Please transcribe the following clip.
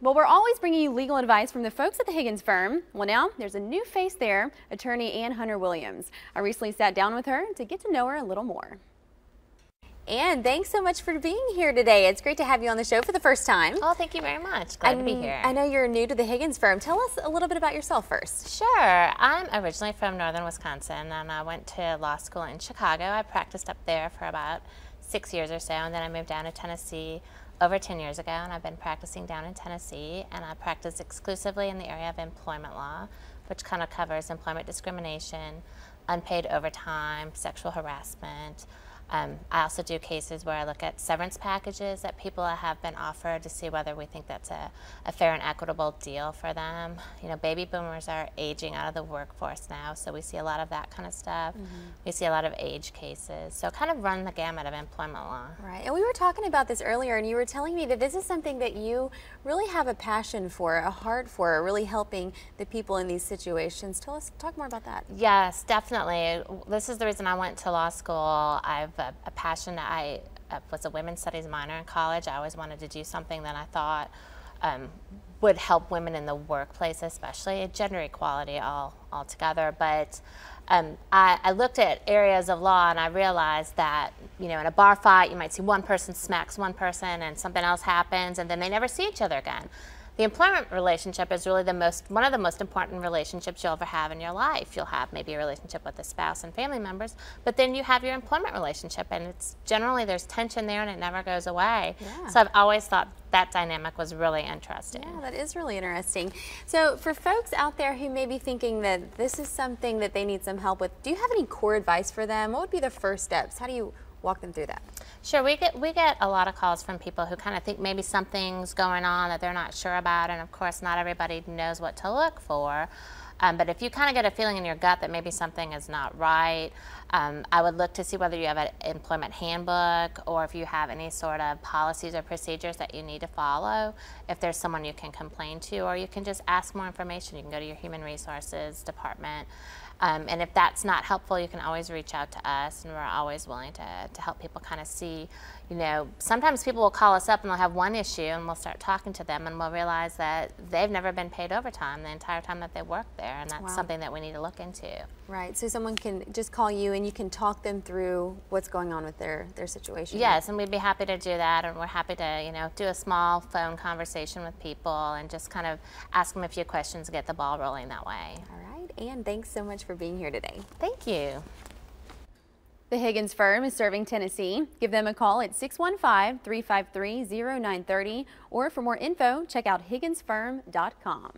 Well, we're always bringing you legal advice from the folks at the Higgins Firm. Well, now there's a new face there, attorney Ann Hunter Williams. I recently sat down with her to get to know her a little more. Ann, thanks so much for being here today. It's great to have you on the show for the first time. Oh, thank you very much. Glad to be here. I know you're new to the Higgins Firm. Tell us a little bit about yourself first. Sure. I'm originally from northern Wisconsin, and I went to law school in Chicago. I practiced up there for about 6 years or so, and then I moved down to Tennessee over 10 years ago, and I've been practicing down in Tennessee, and I practice exclusively in the area of employment law, which kind of covers employment discrimination, unpaid overtime, sexual harassment. I also do cases where I look at severance packages that people have been offered to see whether we think that's a fair and equitable deal for them. You know, baby boomers are aging out of the workforce now, so we see a lot of that kind of stuff. We see a lot of age cases, so kind of run the gamut of employment law. Right, and we were talking about this earlier, and you were telling me that this is something that you really have a passion for, a heart for, really helping the people in these situations. Talk more about that. Yes, definitely. This is the reason I went to law school. I've a passion. I was a women's studies minor in college. I always wanted to do something that I thought would help women in the workplace, especially gender equality altogether. But I looked at areas of law and I realized that, you know, in a bar fight, you might see one person smacks one person and something else happens and then they never see each other again. The employment relationship is really one of the most important relationships you'll ever have in your life. You'll have maybe a relationship with a spouse and family members, but then you have your employment relationship, and it's generally there's tension there and it never goes away. Yeah. So I've always thought that dynamic was really interesting. Yeah, that is really interesting. So for folks out there who may be thinking that this is something that they need some help with, do you have any core advice for them? What would be the first steps? How do you walk them through that? Sure, we get a lot of calls from people who kind of think maybe something's going on that they're not sure about, and of course not everybody knows what to look for. But if you kind of get a feeling in your gut that maybe something is not right, I would look to see whether you have an employment handbook or if you have any sort of policies or procedures that you need to follow, if there's someone you can complain to, or you can just ask more information. You can go to your human resources department. And if that's not helpful, you can always reach out to us, and we're always willing to help people kind of see, you know, sometimes people will call us up and they'll have one issue and we'll start talking to them and we'll realize that they've never been paid overtime the entire time that they worked there, and that's something that we need to look into. Right, so someone can just call you and you can talk them through what's going on with their situation. Yes, and we'd be happy to do that, and we're happy to, you know, do a small phone conversation with people and just kind of ask them a few questions and get the ball rolling that way. All right. Ann, thanks so much for being here today. Thank you. The Higgins Firm is serving Tennessee. Give them a call at 615-353-0930, or for more info, check out higginsfirm.com.